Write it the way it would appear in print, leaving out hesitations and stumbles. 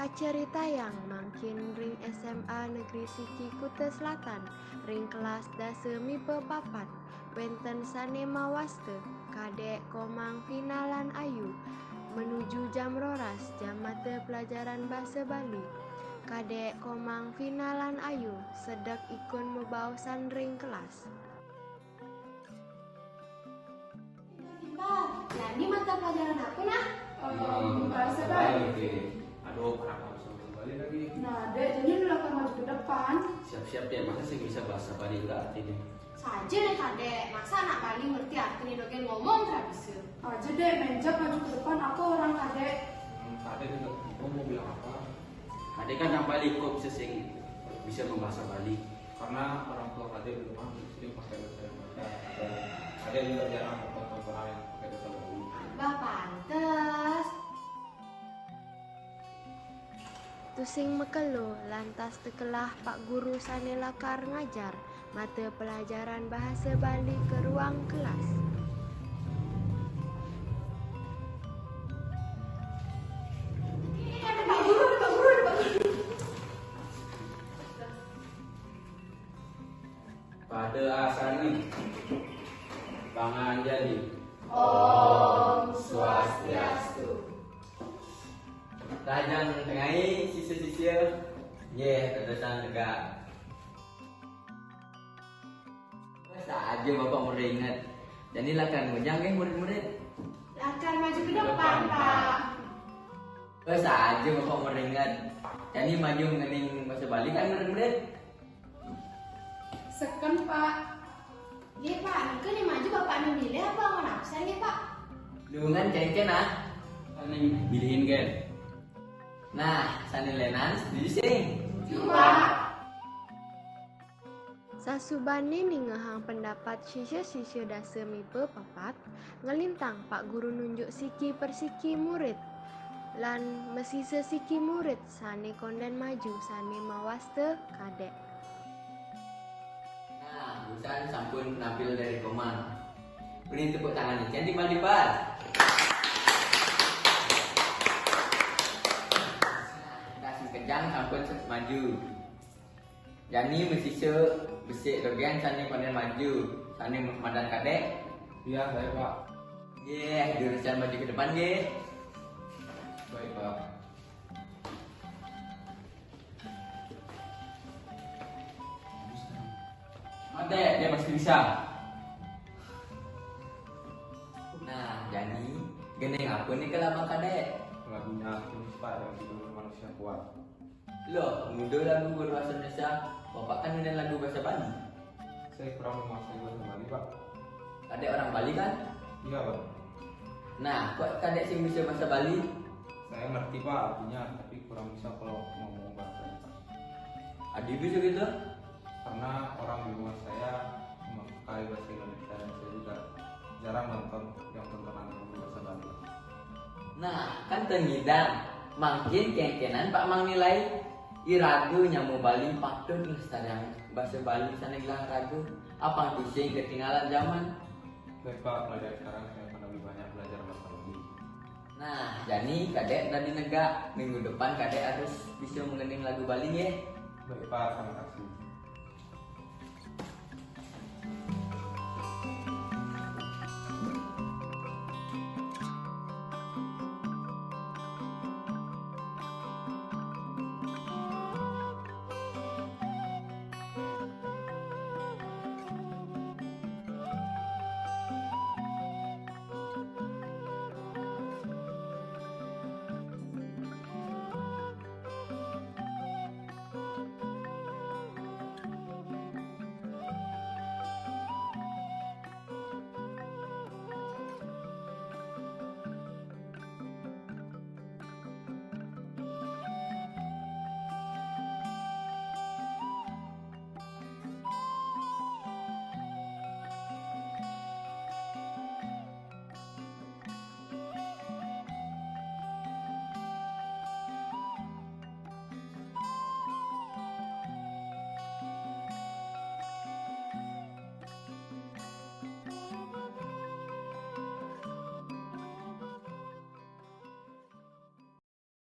Kacerita yang mangkin ring SMA Negeri Siki Kuta Selatan, ring kelas dase mipe papat, wenten sane mawaste, kadek komang finalan ayu, menuju jam roras jam mata pelajaran bahasa Bali. Kadek komang finalan ayu, sedek ikun membausan ring kelas. Nah, ini mata pelajaran apa nah? Bahasa Bali. Aduh, kenapa harus balik lagi? Nah, dek, jadi lu akan maju ke depan. Siap-siap deh, masa sih bisa bahasa Bali enggak artinya? Saja deh kadek, masa anak Bali ngerti artinya dogen ngomong gak bisa? Aja deh, menjak maju ke depan, aku orang kadek. Kadek juga, mau bilang apa? Kadek kan orang Bali, kok bisa membahasa Bali? Karena orang tua kadek belum paham, jadi pakai bahasa Indonesia. Kadek juga jarang ketemu orang yang pakai bahasa Bali. Bah, pantes. Tusing mekelo, lantas tekelah Pak Guru sane lakar ngajar mata pelajaran bahasa Bali ke ruang kelas. Pak Guru. Pada asalnya, pangan jadi. Om Swastiastu. Rajang tengai sisa-sisa terusan tegak. Saja bapak meringat. Jadi lakan mujang murid-murid. Akan maju ke depan, Pak. Saja bapak meringat. Jadi maju ngening bahasa Bali kan murid-murid. Seken, Pak. Iya, Pak. Mungkin yang maju Bapak memilih apa mau absen ya, Pak? Dungan cengken ah. Ini pilihin kan? Nah, sanilenan setuju sing. Pak. Sasubane ningehang pendapat sisya-sisya dase mipe papat, ngelintang Pak Guru nunjuk siki persiki murid. Lan mesise siki murid sane konden maju sane mawaste kadek. Nah, busan sampun penampil dari Komang. Beri tepuk tangan cantik Bali Pak. Kejang sampun maju. Jani mesise besik dogen sani pandai maju. Sani mandan kadek. Iya, saya Pak. Jurusan maju ke depan Baik Pak. Ada, dia pasti bisa. Nah, Jani geneng apa nih ke lama kadek? Lagunya ini Pak, yang judul Manusia Kuat. Loh, mudah lagu berbahasa Indonesia. Bapak kan ini lagu bahasa Bali. Saya kurang menguasai bahasa Bali Pak. Kadek orang Bali kan? Iya Pak. Nah, kok kadek sih bisa bahasa Bali? Saya ngerti Pak artinya, tapi kurang bisa kalau ngomong bahasanya Pak. Adi bisa gitu? Karena orang di rumah saya memakai bahasa Indonesia dan saya juga jarang nonton yang tontonan bahasa Bali. Nah, kan tengidang. Makin kengkenan Pak Mang nilai iragu nyamu Bali patut ngelestarian bahasa Bali sana gelang ragu. Apa pusing ketinggalan zaman? Baik Pak, mulai dari sekarang saya akan lebih banyak belajar bahasa Bali. Nah, jadi kadek dari negak minggu depan kadek harus bisa mengening lagu Bali ya. Baik Pak, terima kasih.